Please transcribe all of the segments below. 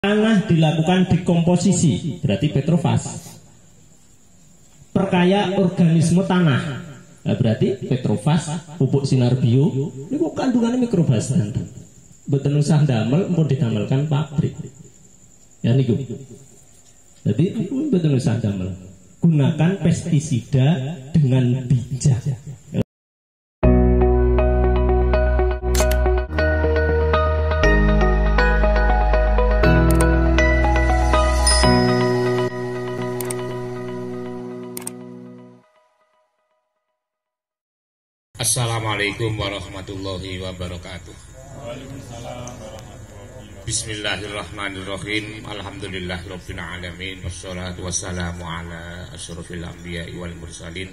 Tanah dilakukan dekomposisi, berarti petrofas. Perkaya organisme tanah, nah, berarti petrofas, pupuk sinar bio. Ini kok kandungannya mikrobas nanti. Betul usah damel, mau didamelkan pabrik. Ya niku. Jadi betul usah damel. Gunakan pestisida dengan bijak. Assalamualaikum warahmatullahi wabarakatuh. Bismillahirrahmanirrahim. Alhamdulillahirabbil alamin. Wassalatu wassalamu ala asyrofil anbiya'i wal mursalin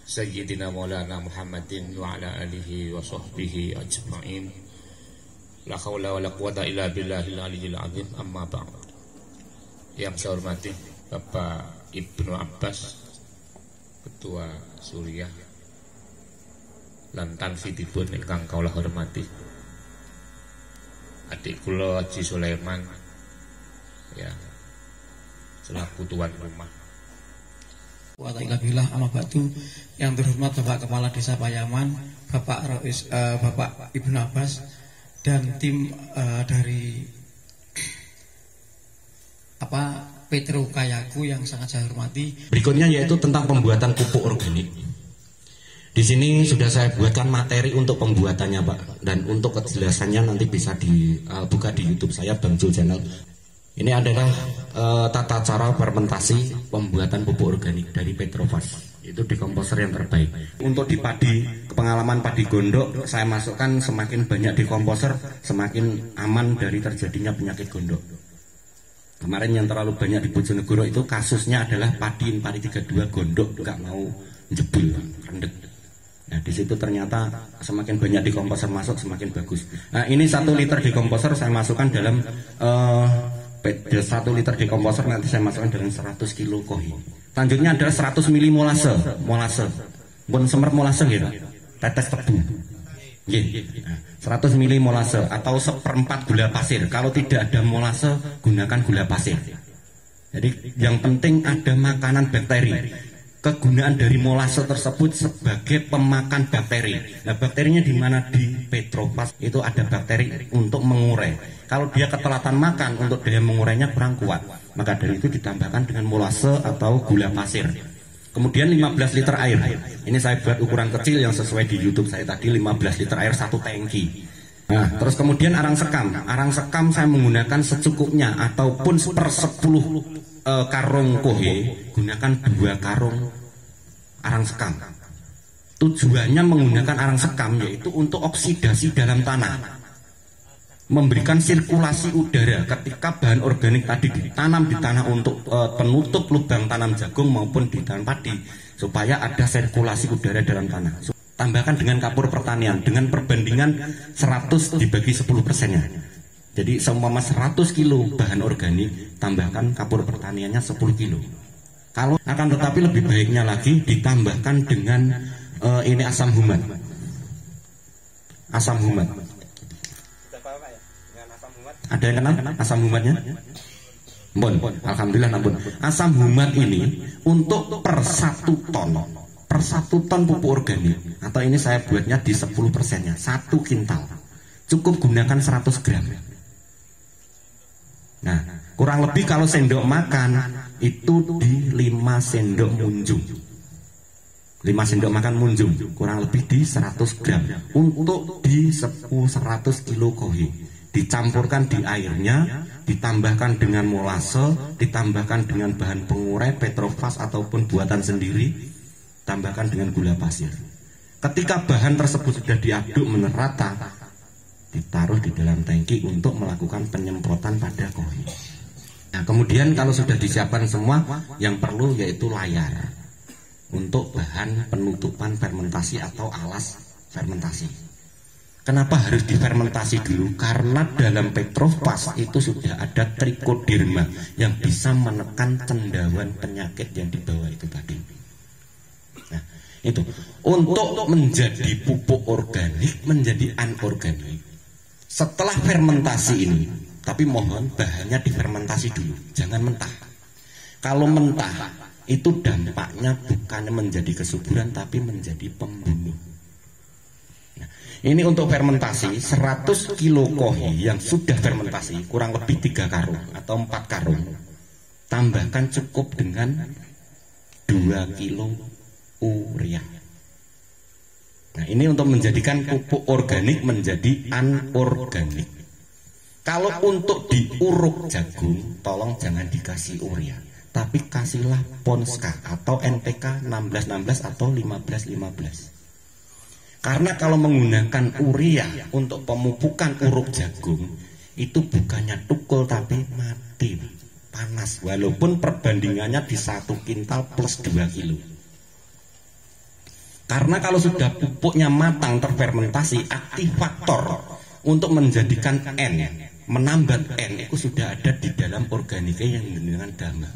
sayyidina maulana Muhammadin wa ala alihi wa sahbihi ajma'in. La haula wala quwata illa billahil aliyyil azim. Amma ba'd. Yang saya hormati Bapak Ibnu Abbas, Ketua Suriah lan tanfidipun ingkang kula hormati adik kula Haji Sulaiman, ya, selaku tuan rumah. Wa ta'ala amma ba'du. Yang terhormat Bapak Kepala Desa Payaman, Bapak Ibnu Abbas dan tim dari Petro Kayaku yang sangat saya hormati. Berikutnya yaitu tentang pembuatan pupuk organik. Di sini sudah saya buatkan materi untuk pembuatannya, Pak, dan untuk kejelasannya nanti bisa dibuka di YouTube saya, Bang Jul Channel. Ini adalah tata cara fermentasi pembuatan pupuk organik dari Petrofas. Itu dekomposer yang terbaik. Untuk di padi, pengalaman padi gondok, saya masukkan semakin banyak dekomposer, semakin aman dari terjadinya penyakit gondok. Kemarin yang terlalu banyak di Bojonegoro itu kasusnya adalah padi 32 gondok nggak mau jebul, rendek. Nah, di situ ternyata semakin banyak dekomposer masuk semakin bagus. Nah, ini 1 liter dekomposer saya masukkan dalam 1 liter dekomposer nanti saya masukkan dalam 100 kilo kohi. Selanjutnya adalah 100 mili molase. Pun semer molase gitu. Tetes tebu. Nah, 100 mili molase atau 1/4 gula pasir. Kalau tidak ada molase, gunakan gula pasir. Jadi yang penting ada makanan bakteri. Kegunaan dari molase tersebut sebagai pemakan bakteri. Nah, bakterinya di mana? Di Petrofas itu ada bakteri untuk mengurai. Kalau dia ketelatan makan, untuk daya mengurainya kurang kuat, maka dari itu ditambahkan dengan molase atau gula pasir. Kemudian 15 liter air. Ini saya buat ukuran kecil yang sesuai di YouTube saya tadi, 15 liter air 1 tangki. Nah, terus kemudian arang sekam. Arang sekam saya menggunakan secukupnya ataupun 1/10 karung kohe, gunakan 2 karung arang sekam. Tujuannya menggunakan arang sekam yaitu untuk oksidasi dalam tanah, memberikan sirkulasi udara ketika bahan organik tadi ditanam di tanah untuk penutup lubang tanam jagung maupun di tanam padi, supaya ada sirkulasi udara dalam tanah. Tambahkan dengan kapur pertanian dengan perbandingan 100 dibagi 10%-nya. Jadi seumpama 100 kilo bahan organik, tambahkan kapur pertaniannya 10 kilo. Kalau akan tetapi lebih baiknya lagi ditambahkan dengan ini asam humat. Asam humat. Ada yang kenal asam humatnya? Ampun, alhamdulillah ampun. Asam humat ini untuk per 1 ton pupuk organik, atau ini saya buatnya di 10%-nya, 1 kintal. Cukup gunakan 100 gram. Nah, kurang lebih kalau sendok makan itu di 5 sendok munjung. 5 sendok makan munjung, kurang lebih di 100 gram. Untuk di 100 kilo kohi, dicampurkan di airnya, ditambahkan dengan molase, ditambahkan dengan bahan pengurai Petrofas ataupun buatan sendiri, tambahkan dengan gula pasir. Ketika bahan tersebut sudah diaduk merata, ditaruh di dalam tangki untuk melakukan penyemprotan pada kohi. Nah, kemudian kalau sudah disiapkan semua, yang perlu yaitu layar untuk bahan penutupan fermentasi atau alas fermentasi. Kenapa harus difermentasi dulu? Karena dalam Petrofas itu sudah ada trichoderma yang bisa menekan cendawan penyakit yang dibawa itu tadi. Nah, itu untuk menjadi pupuk organik menjadi anorganik. Setelah fermentasi ini, Tapi mohon bahannya difermentasi dulu, jangan mentah. Kalau mentah itu dampaknya bukannya menjadi kesuburan tapi menjadi pembunuh. Nah, ini untuk fermentasi 100 kilo kohi yang sudah fermentasi kurang lebih 3 karung atau 4 karung. Tambahkan cukup dengan 2 kilo urea. Nah, ini untuk menjadikan pupuk organik menjadi anorganik. Kalau untuk diuruk jagung, tolong jangan dikasih urea, tapi kasihlah Ponska atau NPK 1616 atau 1515. Karena kalau menggunakan urea untuk pemupukan uruk jagung, itu bukannya tukul tapi mati, panas. Walaupun perbandingannya di 1 kintal plus 2 kilo. Karena kalau sudah pupuknya matang terfermentasi, aktivator untuk menjadikan N, menambah N itu sudah ada di dalam organiknya yang dengan damai.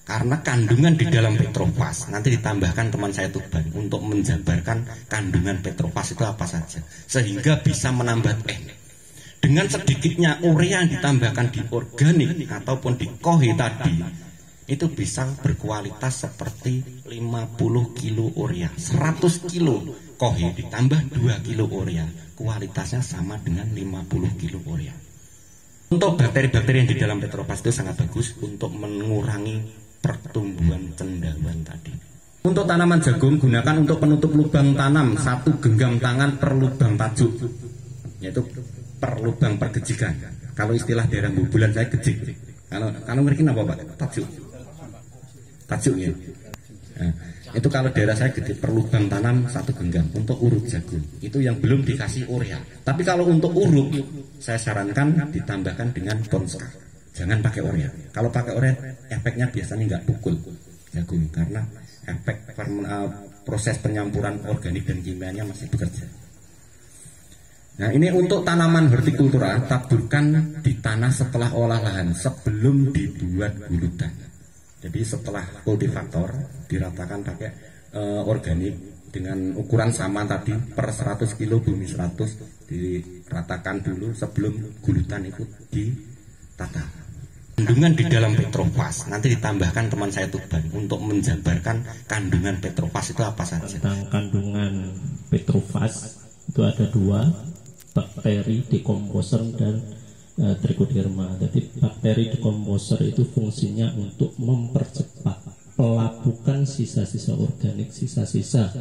Karena kandungan di dalam petrofas, nanti ditambahkan teman saya Tuban untuk menjabarkan kandungan petrofas itu apa saja, sehingga bisa menambah N. Dengan sedikitnya urea yang ditambahkan di organik ataupun di kohi tadi, itu bisa berkualitas seperti 50 kilo urea. 100 kilo kohi ditambah 2 kilo urea, kualitasnya sama dengan 50 kilo urea. Untuk bakteri-bakteri yang di dalam petrofas itu sangat bagus untuk mengurangi pertumbuhan cendawan tadi. Untuk tanaman jagung, gunakan untuk penutup lubang tanam 1 genggam tangan per lubang tajuk, yaitu per lubang pergejikan. Kalau istilah daerah bulan saya gejik. Kalau ngerti apa Pak? Tajuk ya. Nah, itu kalau daerah saya gede per lubang tanam 1 genggam untuk uruk jagung. Itu yang belum dikasih urea. Tapi kalau untuk uruk, saya sarankan ditambahkan dengan Ponska. Jangan pakai urea. Kalau pakai urea, efeknya biasanya nggak tukul jagung karena efek proses penyampuran organik dan kimianya masih bekerja. Nah, ini untuk tanaman hortikultura, taburkan di tanah setelah olah lahan sebelum dibuat gulutan. Jadi setelah kultivator diratakan pakai organik dengan ukuran sama tadi per 100 kilo bumi 100 diratakan dulu sebelum gulutan itu ditata. Kandungan di dalam petrofas nanti ditambahkan teman saya Tuban untuk menjabarkan kandungan petrofas itu apa saja. Tentang kandungan petrofas itu ada 2, bakteri dekomposer dan trichoderma. Jadi bakteri dekomposer itu fungsinya untuk mempercepat pelapukan sisa-sisa organik, sisa-sisa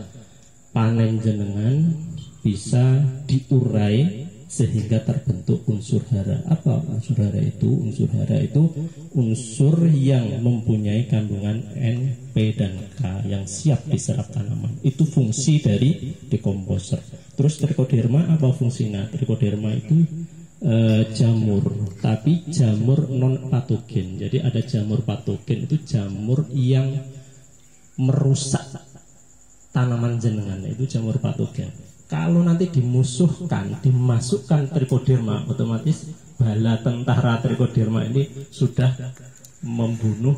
panen jenengan bisa diurai sehingga terbentuk unsur hara. Apa unsur hara itu? Unsur hara itu unsur yang mempunyai kandungan N, P, dan K yang siap diserap tanaman. Itu fungsi dari dekomposer. Terus trichoderma apa fungsinya? Trichoderma itu jamur, tapi jamur non patogen. Jadi ada jamur patogen, itu jamur yang merusak tanaman jenengan, itu jamur patogen. Kalau nanti dimusuhkan, dimasukkan trichoderma, otomatis bala tentara trichoderma ini sudah membunuh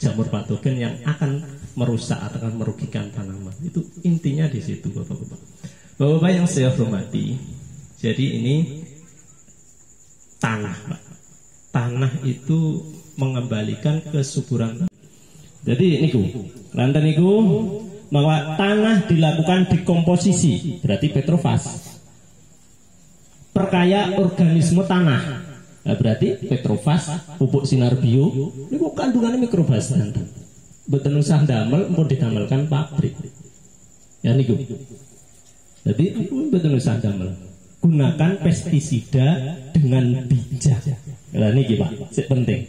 jamur patogen yang akan merusak, akan merugikan tanaman. Itu intinya di situ, Bapak-bapak. Bapak-bapak yang saya hormati, jadi ini tanah, Pak. Tanah itu mengembalikan kesuburan. Jadi niku, ranten niku bahwa tanah dilakukan dekomposisi, berarti petrofas. Perkaya organisme tanah. Nah, berarti petrofas, pupuk sinar bio, niku kandungannya mikrobas nanti. Boten usah damel, mau didamelkan pabrik. Ya niku. Jadi boten usah damel. Gunakan pestisida dengan bijak. Lah niki Pak, sing penting.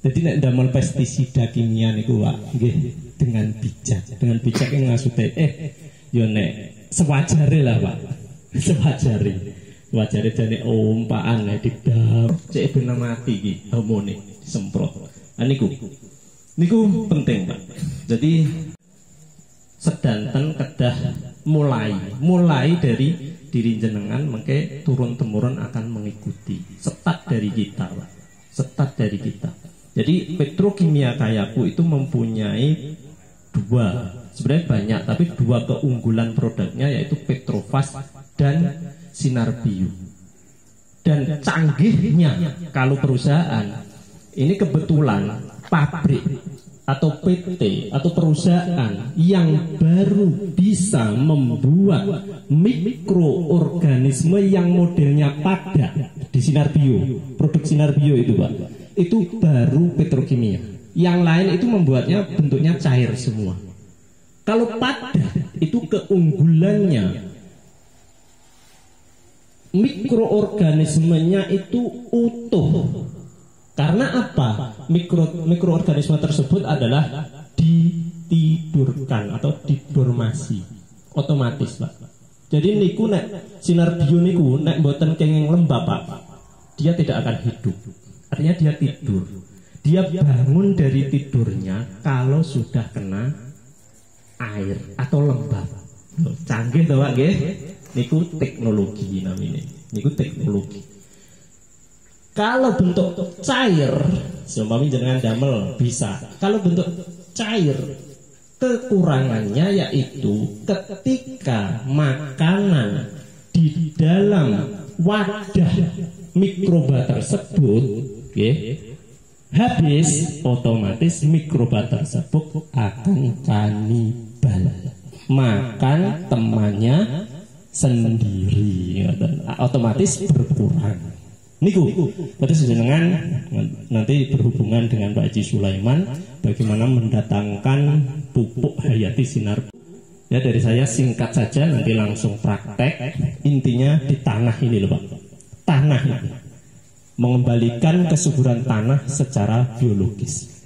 Jadi nek damel pestisida kimia niku Pak, nggih dengan bijak. Dengan bijak yang maksudnya yo nek sewajare lah Pak. Sewajare. Sewajare jane umpaan nek didam cek ben mati iki homone disemprot. Nah niku penting Pak. Jadi sedanten kedah mulai dari diri jenengan, mengke turun temurun akan mengikuti setat dari kita Pak. Setat dari kita. Jadi petrokimia Kayaku itu mempunyai 2, sebenarnya banyak, tapi 2 keunggulan produknya yaitu petrofas dan sinar bio. Dan canggihnya kalau perusahaan ini kebetulan pabrik atau PT atau perusahaan yang baru bisa membuat mikroorganisme yang modelnya padat di sinar bio, produk sinar bio itu Pak, itu baru petrokimia. Yang lain itu membuatnya bentuknya cair semua. Kalau padat itu keunggulannya mikroorganismenya itu utuh. Karena apa? Mikroorganisme tersebut adalah ditidurkan atau didormasi otomatis Pak. Jadi niku nek sinar bio niku nek mboten kenging lembab Pak, dia tidak akan hidup. Artinya dia tidur. Dia bangun dari tidurnya kalau sudah kena air atau lembab. Loh, canggih toh Pak nggih. Niku teknologi namanya. Niku teknologi. Kalau bentuk cair, seumpamanya jenengan damel bisa. Kalau bentuk cair, kekurangannya yaitu ketika makanan di dalam wadah mikroba tersebut, habis, otomatis mikroba tersebut akan kanibal, makan temannya sendiri, otomatis berkurang. Niku, berarti jenengan nanti berhubungan dengan Pak Haji Sulaiman bagaimana mendatangkan pupuk hayati sinar. Ya dari saya singkat saja, nanti langsung praktek. Intinya di tanah ini loh Pak, tanah ini mengembalikan kesuburan tanah secara biologis.